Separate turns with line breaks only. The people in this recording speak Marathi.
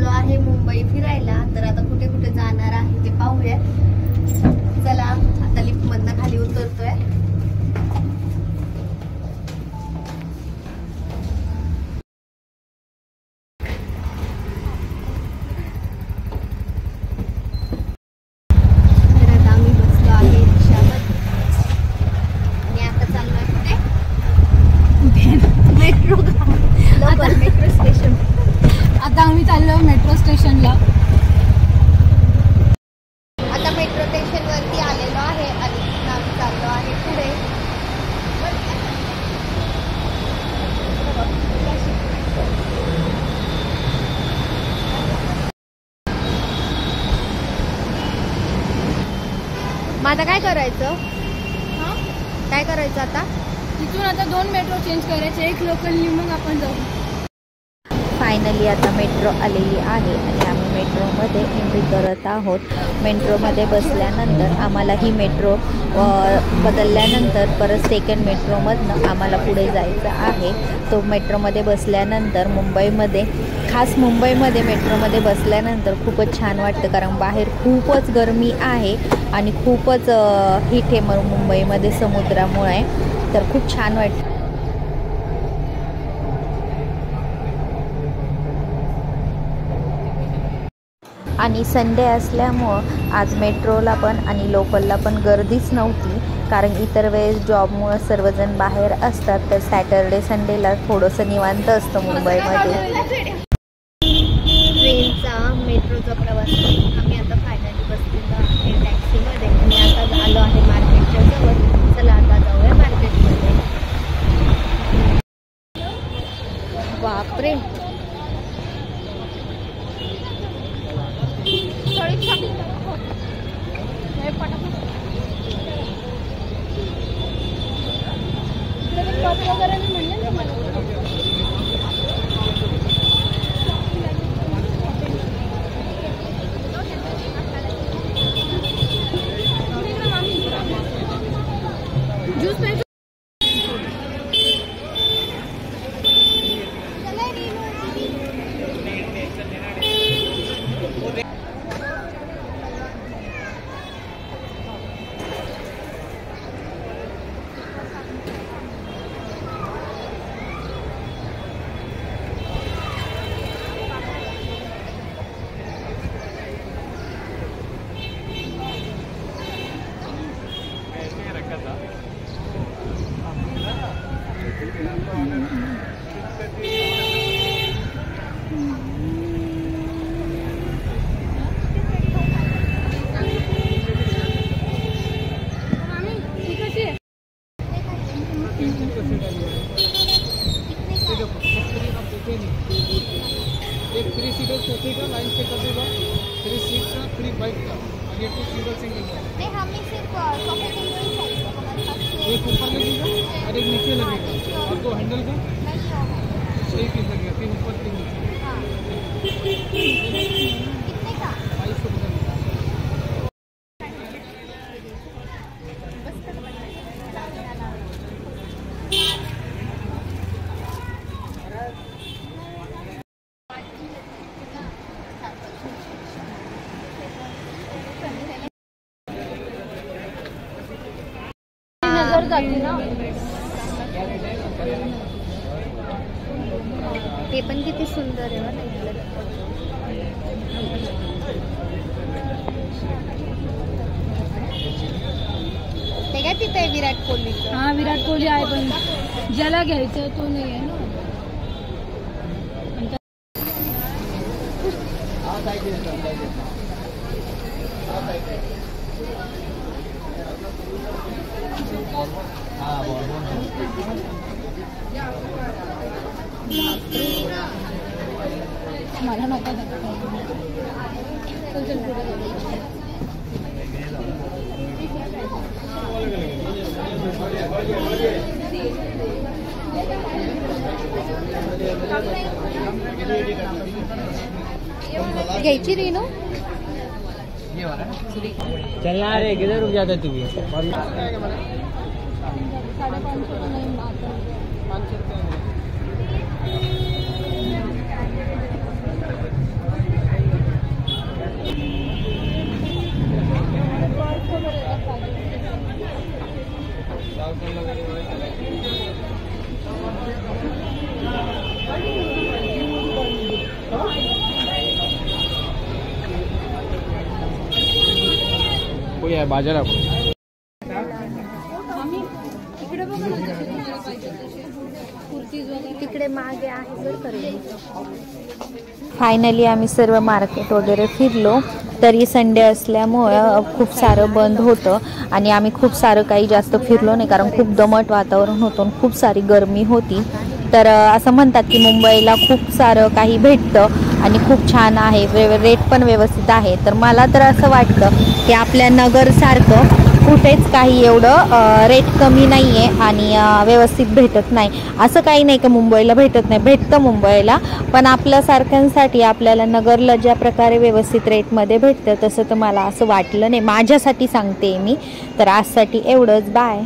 आलो आहे मुंबई फिरायला, तर आता कुठे कुठे जाणार आहे ते पाहूया. चला आता लिफ्ट मधनं खाली उतरतोय.
मेट्रो स्टेशनला.
आता मेट्रो स्टेशन वरती आलेलो आहे आणि आम्ही चाललो आहे पुढे. मग आता काय करायचं? काय करायचं आता?
तिथून आता 2 मेट्रो चेंज करायचे, एक लोकलनी, मग आपण जाऊ.
फायनली आता मेट्रो आलेली आहे आणि आम्ही मेट्रोमध्ये एंट्री करत आहोत. मेट्रोमध्ये बसल्यानंतर आम्हाला ही मेट्रो बदलल्यानंतर परत सेकंड मेट्रोमधनं आम्हाला पुढे जायचं आहे. तो मेट्रोमध्ये बसल्यानंतर मुंबईमध्ये, खास मुंबईमध्ये मेट्रोमध्ये बसल्यानंतर खूपच छान वाटतं, कारण बाहेर खूपच गरमी आहे आणि खूपच हीट आहे मुंबईमध्ये समुद्रामुळे, तर खूप छान वाटतं. आणि संडे असल्यामुळं आज मेट्रोला पण आणि लोकलला पण गर्दीच नव्हती, कारण इतर वेळेस जॉबमुळं सर्वजण बाहेर असतात, तर सॅटर्डे संडेला थोडंसं निवांत असतं मुंबईमध्ये. ट्रेनचा मेट्रोचा प्रवास आम्ही आता फायनली बसलेलो आहे टॅक्सीमध्ये आणि आता आलो आहे मार्केटच्या जवळ. चला आता जाऊया मार्केटमध्ये. बापरे,
एक 3 सीटर सोफे का लाइन से कर देगा, 3 सीट का 3 बाइक का और ये 2 सिंगल का।
नहीं, हमें सिर्फ सोफे के लिए चाहिए, हमारे पास
एक ऊपर लगेगा और एक नीचे लगेगा और 2 हैंडल का 6 पीस लगेगा, 3 ऊपर 3 नीचे।
कितने का?
2200 का।
जाती ना,
ते पण किती सुंदर आहे ना. ते काय तिथे आहे विराट कोहली.
हा, विराट कोहली आहे, पण ज्याला घ्यायचं तो नाही आहे ना. मला नको
घ्यायची रेनो.
चलना रे, किधर रुक जाता तू भी? 550 काय बाजार आपण
तिकडे मागे आहे. फायनली आम्ही सर्व मार्केट वगैरे फिरलो. तरी संडे असल्यामुळं खूप सारं बंद होतं आणि आम्ही खूप सारं काही जास्त फिरलो नाही, कारण खूप दमट वातावरण होतं, खूप सारी गरमी होती. तर असं म्हणतात की मुंबईला खूप सारं काही भेटतं आणि खूप छान आहे, रेट पण व्यवस्थित आहे. तर मला तर असं वाटतं की आपल्या नगरसारखं कुठेच काही एवढं रेट कमी नाही आहे आणि व्यवस्थित भेटत नाही. असं काही नाही की मुंबईला भेटत नाही, भेटतं मुंबईला, पण आपल्यासारख्यांसाठी आपल्याला नगरला ज्या प्रकारे व्यवस्थित रेटमध्ये भेटतं तसं तर मला असं वाटलं नाही. माझ्यासाठी सांगते मी. तर आजसाठी एवढंच. बाय.